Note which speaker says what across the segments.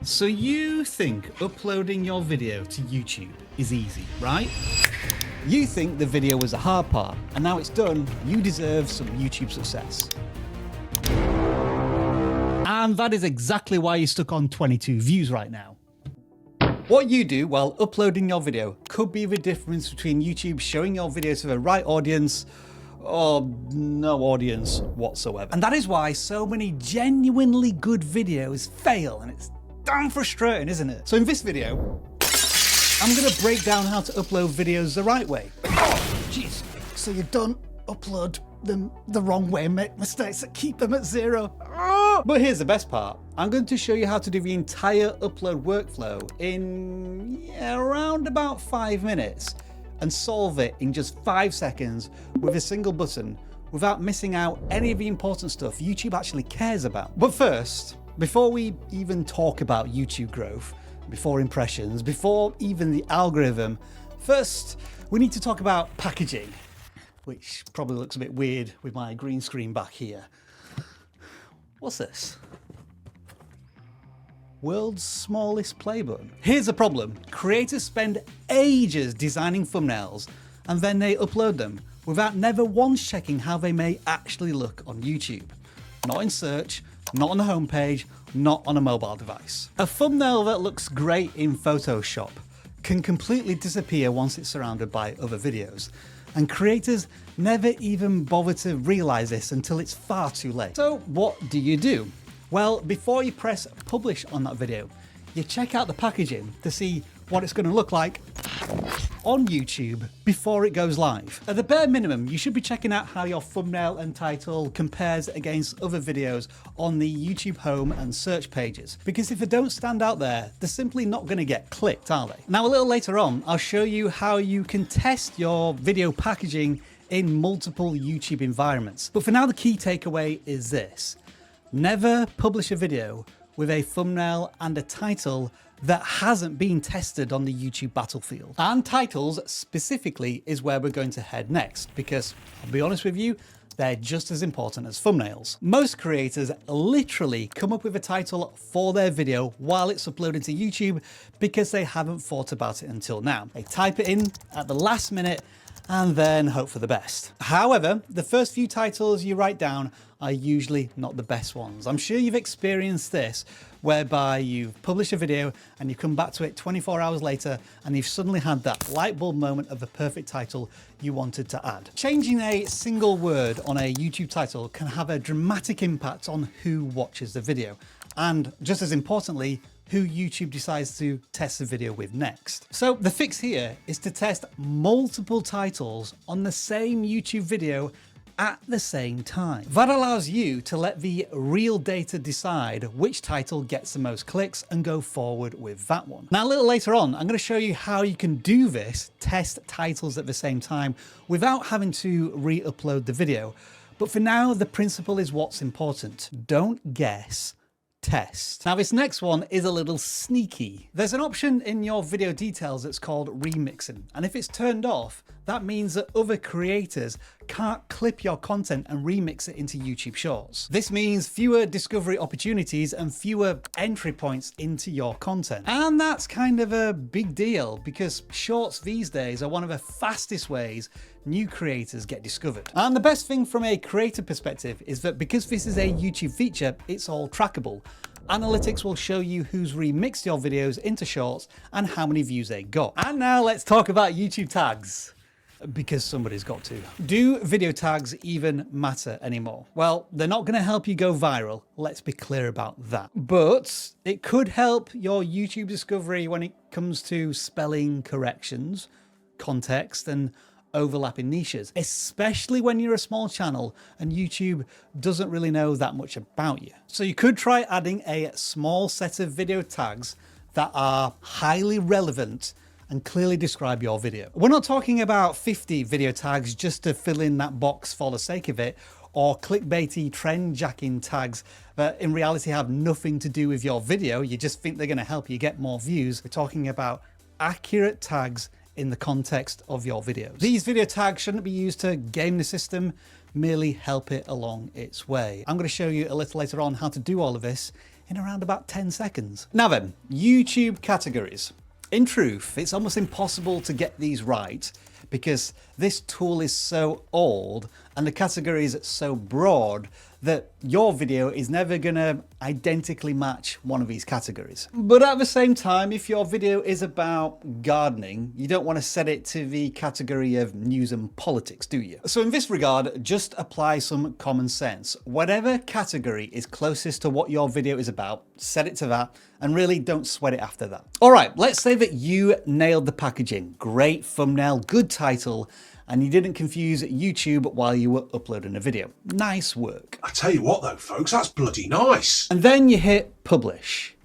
Speaker 1: So you think uploading your video to YouTube is easy, right? You think the video was the hard part, and now it's done, you deserve some YouTube success. And that is exactly why you're stuck on 22 views right now. What you do while uploading your video could be the difference between YouTube showing your video to the right audience or no audience whatsoever. And that is why so many genuinely good videos fail, and it's damn frustrating, isn't it? So in this video, I'm gonna break down how to upload videos the right way. Oh, jeez. So you don't upload them the wrong way and make mistakes that keep them at zero. Oh! But here's the best part. I'm going to show you how to do the entire upload workflow in around about 5 minutes and solve it in just 5 seconds with a single button without missing out any of the important stuff YouTube actually cares about. But first, before we even talk about YouTube growth, before impressions, before even the algorithm, first we need to talk about packaging, which probably looks a bit weird with my green screen back here. What's this? World's smallest play button. Here's the problem. Creators spend ages designing thumbnails and then they upload them without never once checking how they may actually look on YouTube. Not in search, not on the homepage, not on a mobile device. A thumbnail that looks great in Photoshop can completely disappear once it's surrounded by other videos. And creators never even bother to realize this until it's far too late. So what do? Well, before you press publish on that video, you check out the packaging to see what it's going to look like on YouTube before it goes live. At the bare minimum, you should be checking out how your thumbnail and title compares against other videos on the YouTube home and search pages. Because if they don't stand out there, they're simply not going to get clicked, are they? Now, a little later on, I'll show you how you can test your video packaging in multiple YouTube environments. But for now, the key takeaway is this. Never publish a video with a thumbnail and a title that hasn't been tested on the YouTube battlefield. And titles specifically is where we're going to head next, because I'll be honest with you, they're just as important as thumbnails. Most creators literally come up with a title for their video while it's uploaded to YouTube because they haven't thought about it until now. They type it in at the last minute and then hope for the best. However, the first few titles you write down are usually not the best ones. I'm sure you've experienced this, whereby you've published a video and you come back to it 24 hours later and you've suddenly had that light bulb moment of the perfect title you wanted to add. Changing a single word on a YouTube title can have a dramatic impact on who watches the video, and just as importantly, who YouTube decides to test the video with next. So the fix here is to test multiple titles on the same YouTube video at the same time. That allows you to let the real data decide which title gets the most clicks and go forward with that one. Now, a little later on, I'm going to show you how you can do this, test titles at the same time without having to re-upload the video. But for now, the principle is what's important. Don't guess, test. Now, this next one is a little sneaky. There's an option in your video details that's called remixing. And if it's turned off, that means that other creators can't clip your content and remix it into YouTube Shorts. This means fewer discovery opportunities and fewer entry points into your content. And that's kind of a big deal because Shorts these days are one of the fastest ways new creators get discovered. And the best thing from a creator perspective is that because this is a YouTube feature, it's all trackable. Analytics will show you who's remixed your videos into Shorts and how many views they got. And now let's talk about YouTube tags, because somebody's got to. Do video tags even matter anymore? Well, they're not going to help you go viral. Let's be clear about that. But it could help your YouTube discovery when it comes to spelling corrections, context, and overlapping niches, especially when you're a small channel and YouTube doesn't really know that much about you. So you could try adding a small set of video tags that are highly relevant and clearly describe your video. We're not talking about 50 video tags just to fill in that box for the sake of it, or clickbaity trend jacking tags that in reality have nothing to do with your video. You just think they're going to help you get more views. We're talking about accurate tags in the context of your videos. These video tags shouldn't be used to game the system, merely help it along its way. I'm going to show you a little later on how to do all of this in around about 10 seconds. Now then, YouTube categories. In truth, it's almost impossible to get these right because this tool is so old and the categories so broad that your video is never gonna identically match one of these categories. But at the same time, if your video is about gardening, you don't want to set it to the category of news and politics, do you? So in this regard, just apply some common sense. Whatever category is closest to what your video is about, set it to that, and really don't sweat it after that. All right, let's say that you nailed the packaging. Great thumbnail, good title, and you didn't confuse YouTube while you were uploading a video. Nice work.
Speaker 2: I tell you what though, folks, that's bloody nice.
Speaker 1: And then you hit publish,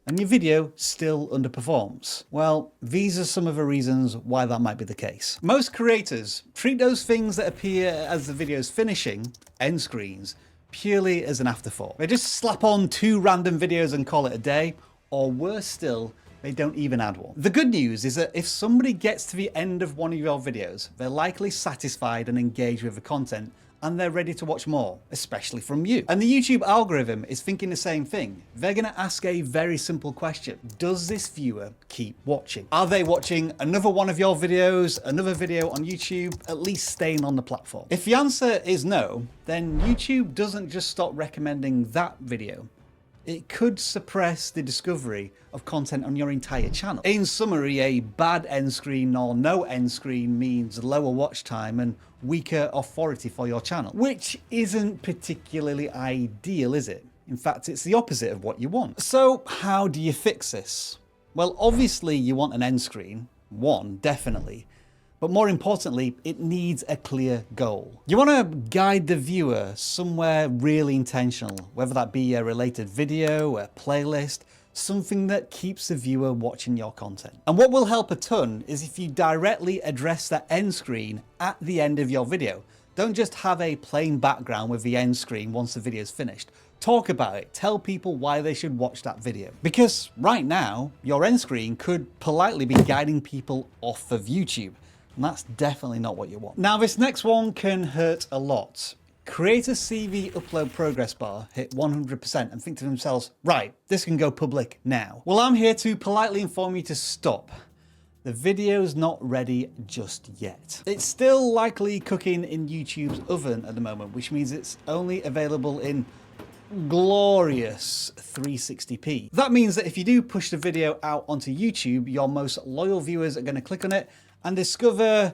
Speaker 1: and your video still underperforms. Well, these are some of the reasons why that might be the case. Most creators treat those things that appear as the video's finishing, end screens, purely as an afterthought. They just slap on 2 random videos and call it a day, or worse still, they don't even add one. The good news is that if somebody gets to the end of one of your videos, they're likely satisfied and engaged with the content, and they're ready to watch more, especially from you. And the YouTube algorithm is thinking the same thing. They're gonna ask a very simple question. Does this viewer keep watching? Are they watching another one of your videos, another video on YouTube, at least staying on the platform? If the answer is no, then YouTube doesn't just stop recommending that video. It could suppress the discovery of content on your entire channel. In summary, a bad end screen or no end screen means lower watch time and weaker authority for your channel, which isn't particularly ideal, is it? In fact, it's the opposite of what you want. So how do you fix this? Well, obviously you want an end screen, one, definitely. But more importantly, it needs a clear goal. You want to guide the viewer somewhere really intentional, whether that be a related video, a playlist, something that keeps the viewer watching your content. And what will help a ton is if you directly address that end screen at the end of your video. Don't just have a plain background with the end screen once the video is finished. Talk about it. Tell people why they should watch that video. Because right now, your end screen could politely be guiding people off of YouTube. And that's definitely not what you want. Now, this next one can hurt a lot. Creators see the upload progress bar hit 100% and think to themselves, right, this can go public now. Well, I'm here to politely inform you to stop. The video's not ready just yet. It's still likely cooking in YouTube's oven at the moment, which means it's only available in glorious 360p. That means that if you do push the video out onto YouTube, your most loyal viewers are going to click on it and discover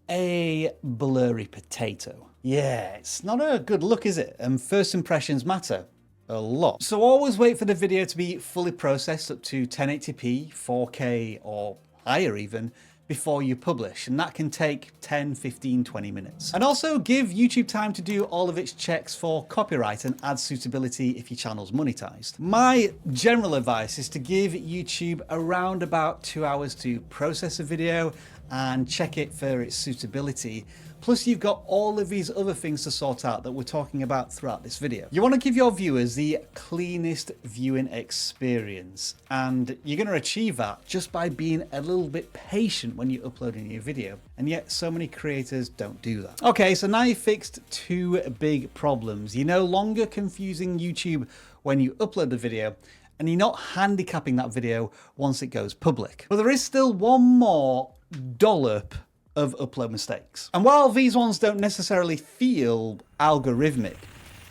Speaker 1: a blurry potato. Yeah, it's not a good look, is it? And first impressions matter a lot. So always wait for the video to be fully processed up to 1080p, 4K or higher even, before you publish, and that can take 10, 15, 20 minutes. And also give YouTube time to do all of its checks for copyright and ad suitability if your channel's monetized. My general advice is to give YouTube around about 2 hours to process a video and check it for its suitability. Plus you've got all of these other things to sort out that we're talking about throughout this video. You want to give your viewers the cleanest viewing experience, and you're going to achieve that just by being a little bit patient when you're uploading your video. And yet so many creators don't do that. Okay, so now you fixed 2 big problems. You're no longer confusing YouTube when you upload the video, and you're not handicapping that video once it goes public. But there is still one more dollop of upload mistakes. And while these ones don't necessarily feel algorithmic,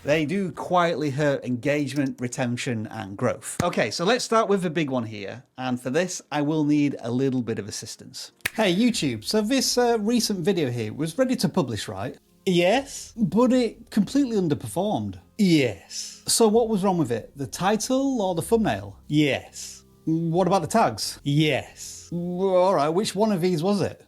Speaker 1: they do quietly hurt engagement, retention, and growth. Okay, so let's start with the big one here. And for this, I will need a little bit of assistance. Hey YouTube, so this recent video here was ready to publish, right? Yes. But it completely underperformed. Yes. So what was wrong with it? The title or the thumbnail? Yes. What about the tags? Yes. All right, which one of these was it?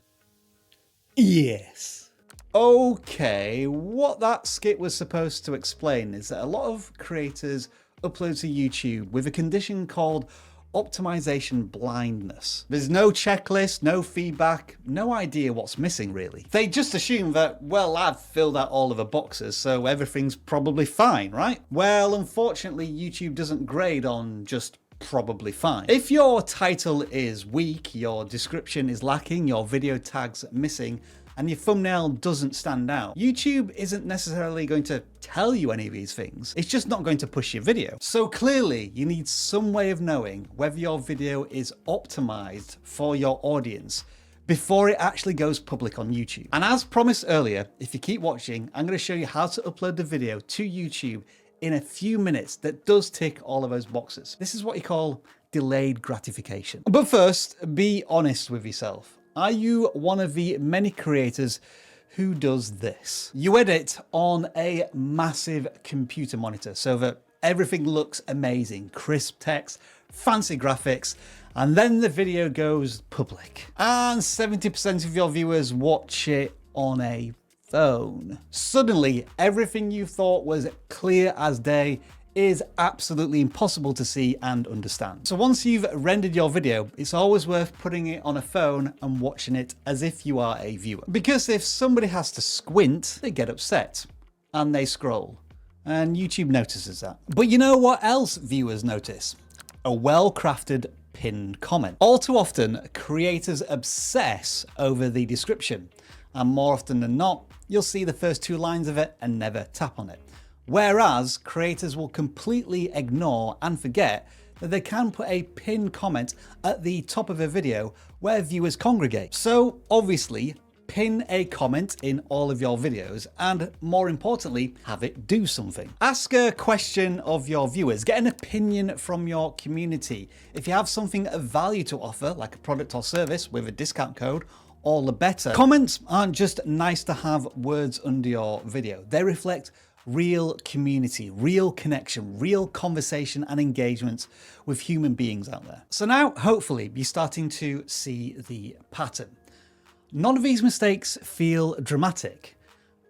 Speaker 1: Yes. Okay, what that skit was supposed to explain is that a lot of creators upload to YouTube with a condition called optimization blindness. There's no checklist, no feedback, no idea what's missing really. They just assume that, well, I've filled out all of the boxes, so everything's probably fine, right? Well, unfortunately, YouTube doesn't grade on just probably fine. If your title is weak, your description is lacking, your video tags missing, and your thumbnail doesn't stand out, YouTube isn't necessarily going to tell you any of these things. It's just not going to push your video. So clearly you need some way of knowing whether your video is optimized for your audience before it actually goes public on YouTube. And as promised earlier, if you keep watching, I'm going to show you how to upload the video to YouTube in a few minutes that does tick all of those boxes. This is what you call delayed gratification. But first, be honest with yourself. Are you one of the many creators who does this? You edit on a massive computer monitor so that everything looks amazing, crisp text, fancy graphics, and then the video goes public. And 70% of your viewers watch it on a phone. Suddenly, everything you thought was clear as day is absolutely impossible to see and understand. So once you've rendered your video, it's always worth putting it on a phone and watching it as if you are a viewer. Because if somebody has to squint, they get upset and they scroll. And YouTube notices that. But you know what else viewers notice? A well-crafted pinned comment. All too often, creators obsess over the description. And more often than not, you'll see the first 2 lines of it and never tap on it. Whereas creators will completely ignore and forget that they can put a pinned comment at the top of a video where viewers congregate. So obviously, pin a comment in all of your videos and, more importantly, have it do something. Ask a question of your viewers, get an opinion from your community. If you have something of value to offer, like a product or service with a discount code, all the better. Comments aren't just nice to have words under your video. They reflect real community, real connection, real conversation and engagement with human beings out there. So now, hopefully, you're starting to see the pattern. None of these mistakes feel dramatic,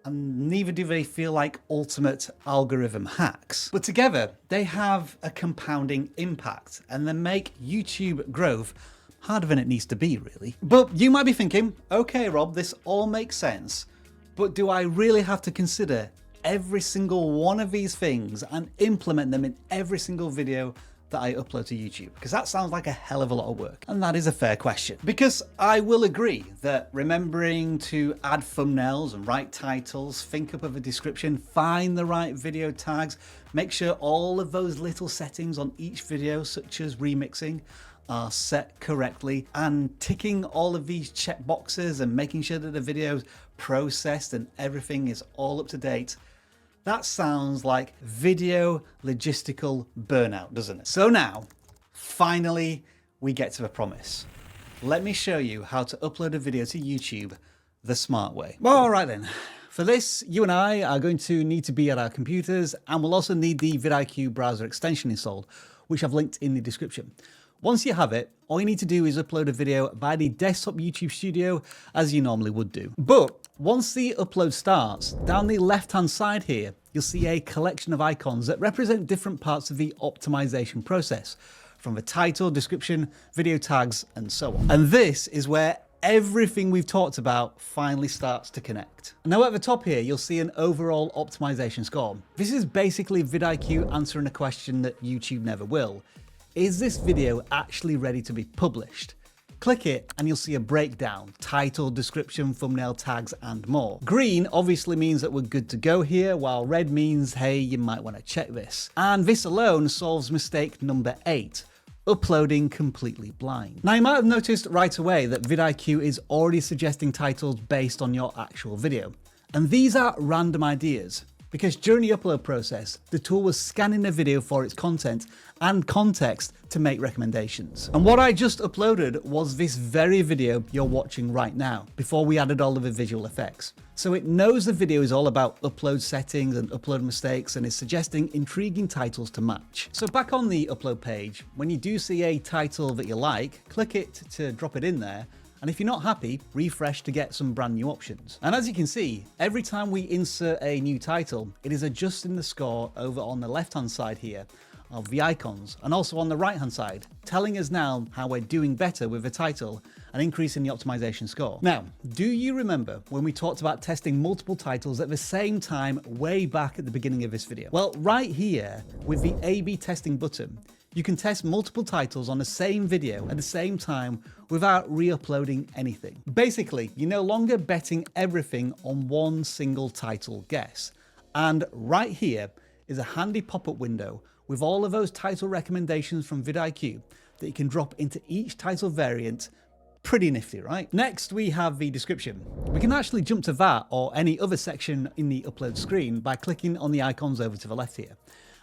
Speaker 1: and neither do they feel like ultimate algorithm hacks. But together, they have a compounding impact and they make YouTube growth harder than it needs to be, really. But you might be thinking, okay, Rob, this all makes sense, but do I really have to consider every single one of these things and implement them in every single video that I upload to YouTube? Because that sounds like a hell of a lot of work. And that is a fair question. Because I will agree that remembering to add thumbnails and write titles, think up of a description, find the right video tags, make sure all of those little settings on each video, such as remixing, are set correctly, and ticking all of these check boxes and making sure that the video's processed and everything is all up to date. That sounds like video logistical burnout, doesn't it? So now, finally, we get to the promise. Let me show you how to upload a video to YouTube the smart way. Well, all right then. For this, you and I are going to need to be at our computers, and we'll also need the vidIQ browser extension installed, which I've linked in the description. Once you have it, all you need to do is upload a video by the desktop YouTube studio as you normally would do. But once the upload starts, down the left-hand side here, you'll see a collection of icons that represent different parts of the optimization process, from the title, description, video tags, and so on. And this is where everything we've talked about finally starts to connect. Now at the top here, you'll see an overall optimization score. This is basically vidIQ answering a question that YouTube never will. Is this video actually ready to be published? Click it and you'll see a breakdown, title, description, thumbnail, tags, and more. Green obviously means that we're good to go here, while red means, hey, you might want to check this. And this alone solves mistake number 8, uploading completely blind. Now you might have noticed right away that vidIQ is already suggesting titles based on your actual video. And these are random ideas, because during the upload process, the tool was scanning the video for its content and context to make recommendations. And what I just uploaded was this very video you're watching right now, before we added all of the visual effects. So it knows the video is all about upload settings and upload mistakes, and is suggesting intriguing titles to match. So back on the upload page, when you do see a title that you like, click it to drop it in there. And if you're not happy, refresh to get some brand new options. And as you can see, every time we insert a new title, it is adjusting the score over on the left-hand side here of the icons, and also on the right-hand side, telling us now how we're doing better with the title and increasing the optimization score. Now, do you remember when we talked about testing multiple titles at the same time way back at the beginning of this video? Well, right here with the A/B testing button, You can test multiple titles on the same video at the same time without re-uploading anything. Basically, you're no longer betting everything on one single title guess. And right here is a handy pop-up window with all of those title recommendations from vidIQ that you can drop into each title variant. Pretty nifty, right? Next, we have the description. We can actually jump to that or any other section in the upload screen by clicking on the icons over to the left here.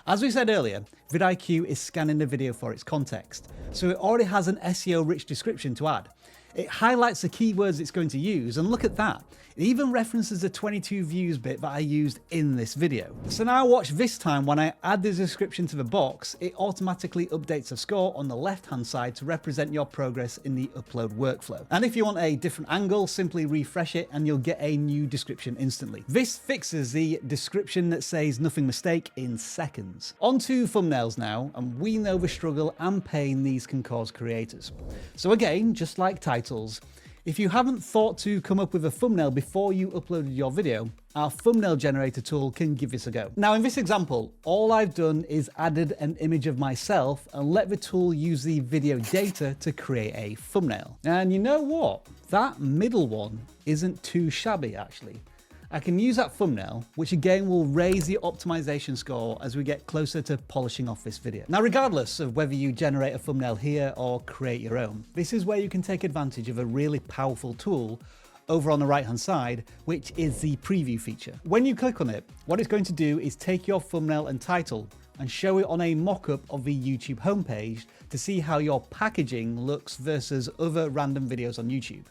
Speaker 1: As we said earlier, vidIQ is scanning the video for its context, so it already has an SEO-rich description to add. It highlights the keywords it's going to use, and look at that. It even references the 22 views bit that I used in this video. So now watch this time when I add the description to the box, it automatically updates a score on the left-hand side to represent your progress in the upload workflow. And if you want a different angle, simply refresh it and you'll get a new description instantly. This fixes the description that says nothing mistake in seconds. On to thumbnails now, and we know the struggle and pain these can cause creators. So again, just like titles, if you haven't thought to come up with a thumbnail before you uploaded your video, our thumbnail generator tool can give this a go. Now in this example, all I've done is added an image of myself and let the tool use the video data to create a thumbnail. And you know what? That middle one isn't too shabby actually. I can use that thumbnail, which again will raise the optimization score as we get closer to polishing off this video. Now, regardless of whether you generate a thumbnail here or create your own, this is where you can take advantage of a really powerful tool over on the right-hand side, which is the preview feature. When you click on it, what it's going to do is take your thumbnail and title and show it on a mock-up of the YouTube homepage to see how your packaging looks versus other random videos on YouTube.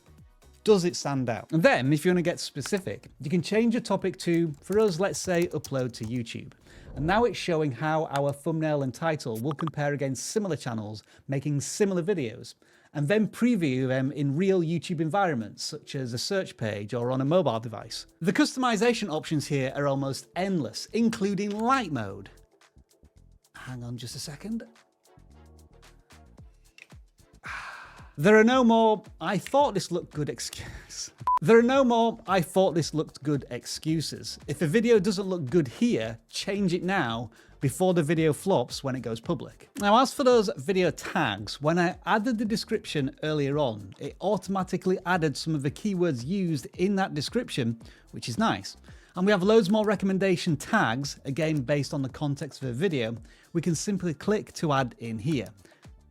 Speaker 1: Does it stand out? And then, if you want to get specific, you can change your topic to, for us, let's say, upload to YouTube. And now it's showing how our thumbnail and title will compare against similar channels making similar videos, and then preview them in real YouTube environments, such as a search page or on a mobile device. The customization options here are almost endless, including light mode. Hang on just a second. There are no more, I thought this looked good excuses. There are no more, I thought this looked good excuses. If a video doesn't look good here, change it now before the video flops when it goes public. Now, as for those video tags, when I added the description earlier on, it automatically added some of the keywords used in that description, which is nice. And we have loads more recommendation tags, again based on the context of the video, we can simply click to add in here.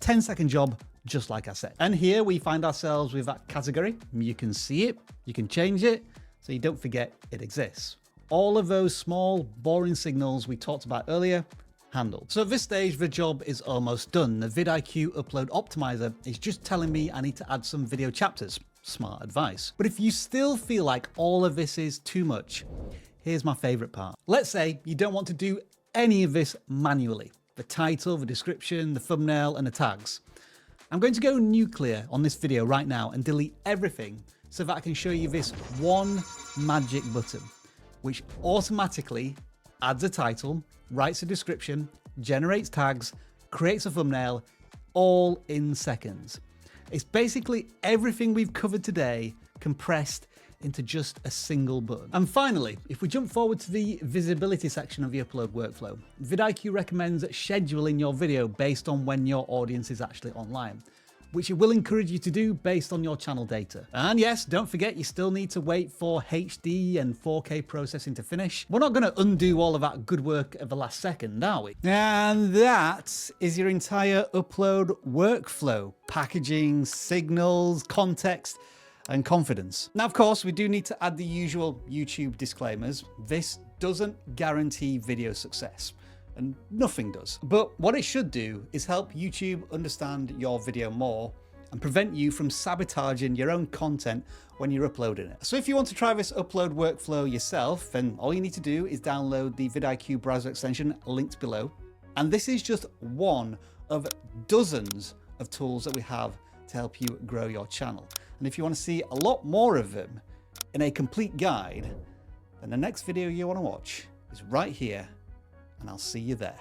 Speaker 1: 10-second job, just like I said. And here we find ourselves with that category. You can see it, you can change it, so you don't forget it exists. All of those small, boring signals we talked about earlier, handled. So at this stage, the job is almost done. The vidIQ upload optimizer is just telling me I need to add some video chapters. Smart advice. But if you still feel like all of this is too much, here's my favorite part. Let's say you don't want to do any of this manually. The title, the description, the thumbnail, and the tags. I'm going to go nuclear on this video right now and delete everything so that I can show you this one magic button, which automatically adds a title, writes a description, generates tags, creates a thumbnail, all in seconds. It's basically everything we've covered today compressed into just a single button. And finally, if we jump forward to the visibility section of the upload workflow, vidIQ recommends scheduling your video based on when your audience is actually online, which it will encourage you to do based on your channel data. And yes, don't forget you still need to wait for HD and 4K processing to finish. We're not going to undo all of that good work at the last second, are we? And that is your entire upload workflow. Packaging, signals, context, and confidence. Now, of course, we do need to add the usual YouTube disclaimers. This doesn't guarantee video success, and nothing does. But what it should do is help YouTube understand your video more and prevent you from sabotaging your own content when you're uploading it. So if you want to try this upload workflow yourself, then all you need to do is download the vidIQ browser extension linked below. And this is just one of dozens of tools that we have to help you grow your channel. And if you want to see a lot more of them in a complete guide, then the next video you want to watch is right here, and I'll see you there.